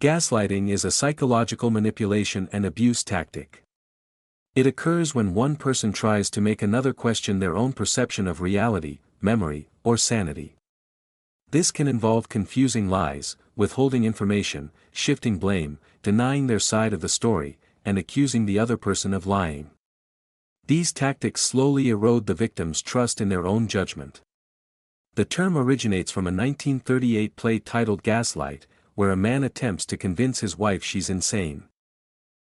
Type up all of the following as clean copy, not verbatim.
Gaslighting is a psychological manipulation and abuse tactic. It occurs when one person tries to make another question their own perception of reality, memory, or sanity. This can involve confusing lies, withholding information, shifting blame, denying their side of the story, and accusing the other person of lying. These tactics slowly erode the victim's trust in their own judgment. The term originates from a 1938 play titled Gaslight, where a man attempts to convince his wife she's insane.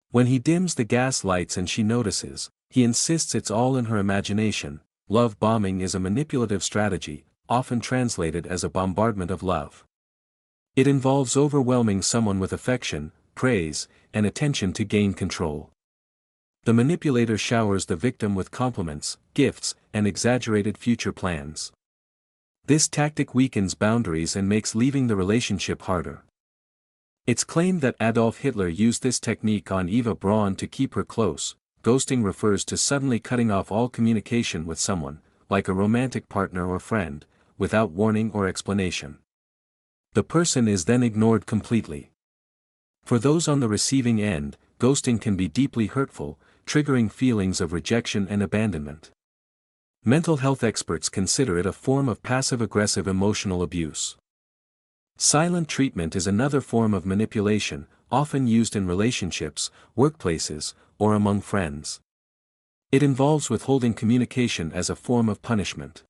When he dims the gas lights and she notices, he insists it's all in her imagination. Love bombing is a manipulative strategy, often translated as a bombardment of love. It involves overwhelming someone with affection, praise, and attention to gain control. The manipulator showers the victim with compliments, gifts, and exaggerated future plans. This tactic weakens boundaries and makes leaving the relationship harder. It's claimed that Adolf Hitler used this technique on Eva Braun to keep her close. Ghosting refers to suddenly cutting off all communication with someone, like a romantic partner or friend, without warning or explanation. The person is then ignored completely. For those on the receiving end, ghosting can be deeply hurtful, triggering feelings of rejection and abandonment. Mental health experts consider it a form of passive-aggressive emotional abuse. Silent treatment is another form of manipulation, often used in relationships, workplaces, or among friends. It involves withholding communication as a form of punishment.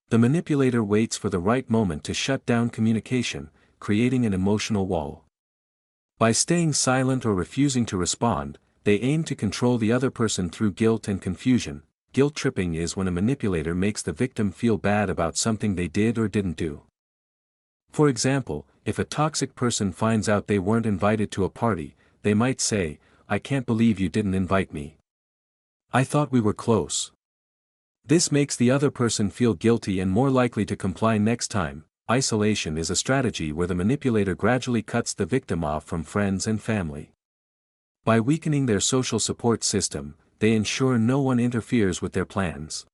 The manipulator waits for the right moment to shut down communication, creating an emotional wall. By staying silent or refusing to respond, they aim to control the other person through guilt and confusion. Guilt tripping is when a manipulator makes the victim feel bad about something they did or didn't do. For example, if a toxic person finds out they weren't invited to a party, they might say, "I can't believe you didn't invite me. I thought we were close." This makes the other person feel guilty and more likely to comply next time. Isolation is a strategy where the manipulator gradually cuts the victim off from friends and family. By weakening their social support system, they ensure no one interferes with their plans.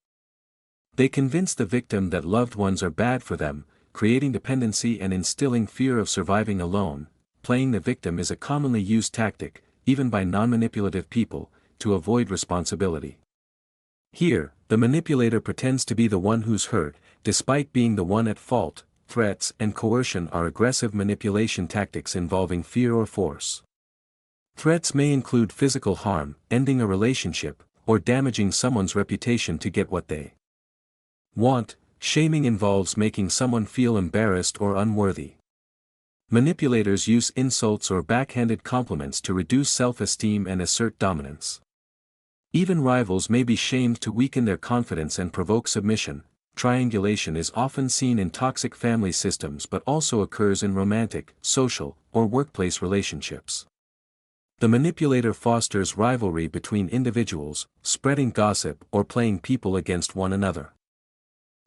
They convince the victim that loved ones are bad for them, creating dependency and instilling fear of surviving alone. Playing the victim is a commonly used tactic, even by non-manipulative people, to avoid responsibility. Here, the manipulator pretends to be the one who's hurt, despite being the one at fault. Threats and coercion are aggressive manipulation tactics involving fear or force. Threats may include physical harm, ending a relationship, or damaging someone's reputation to get what they want. Shaming involves making someone feel embarrassed or unworthy. Manipulators use insults or backhanded compliments to reduce self-esteem and assert dominance. Even rivals may be shamed to weaken their confidence and provoke submission. Triangulation is often seen in toxic family systems but also occurs in romantic, social, or workplace relationships. The manipulator fosters rivalry between individuals, spreading gossip or playing people against one another.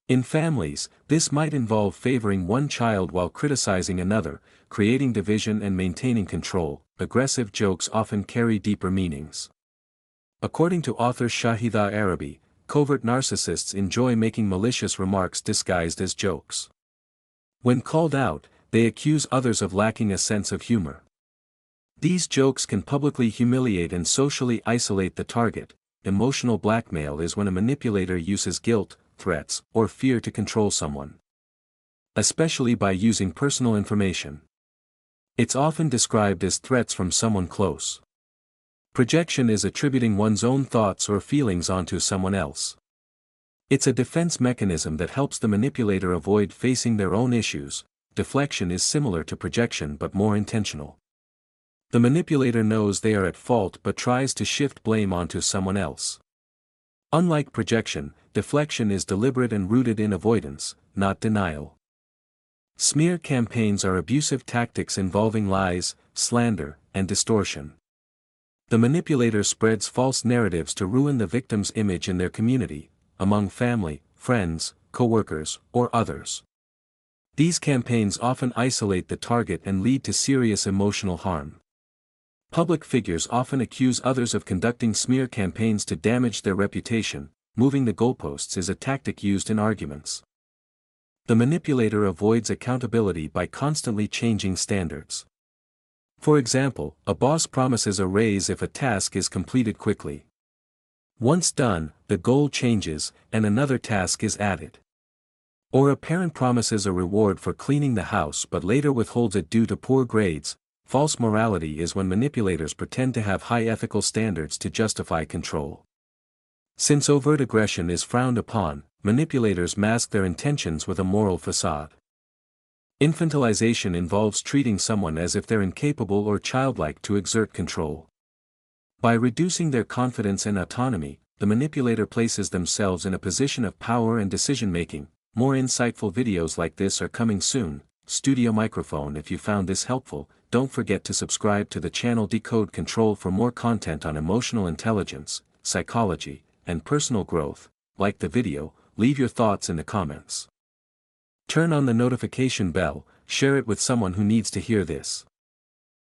In families, this might involve favoring one child while criticizing another, creating division and maintaining control. Aggressive jokes often carry deeper meanings. According to author Shahida Arabi, covert narcissists enjoy making malicious remarks disguised as jokes. When called out, they accuse others of lacking a sense of humor. These jokes can publicly humiliate and socially isolate the target. Emotional blackmail is when a manipulator uses guilt, threats, or fear to control someone, especially by using personal information. It's often described as threats from someone close. Projection is attributing one's own thoughts or feelings onto someone else. It's a defense mechanism that helps the manipulator avoid facing their own issues. Deflection is similar to projection but more intentional. The manipulator knows they are at fault but tries to shift blame onto someone else. Unlike projection, deflection is deliberate and rooted in avoidance, not denial. Smear campaigns are abusive tactics involving lies, slander, and distortion. The manipulator spreads false narratives to ruin the victim's image in their community, among family, friends, co-workers, or others. These campaigns often isolate the target and lead to serious emotional harm. Public figures often accuse others of conducting smear campaigns to damage their reputation. Moving the goalposts is a tactic used in arguments. The manipulator avoids accountability by constantly changing standards. For example, a boss promises a raise if a task is completed quickly. Once done, the goal changes, and another task is added. Or a parent promises a reward for cleaning the house but later withholds it due to poor grades. False morality is when manipulators pretend to have high ethical standards to justify control. Since overt aggression is frowned upon, manipulators mask their intentions with a moral facade. Infantilization involves treating someone as if they're incapable or childlike to exert control. By reducing their confidence and autonomy, the manipulator places themselves in a position of power and decision-making. More insightful videos like this are coming soon. Studio Microphone. If you found this helpful, don't forget to subscribe to the channel Decode Control for more content on emotional intelligence, psychology, and personal growth. Like the video, leave your thoughts in the comments. Turn on the notification bell, share it with someone who needs to hear this.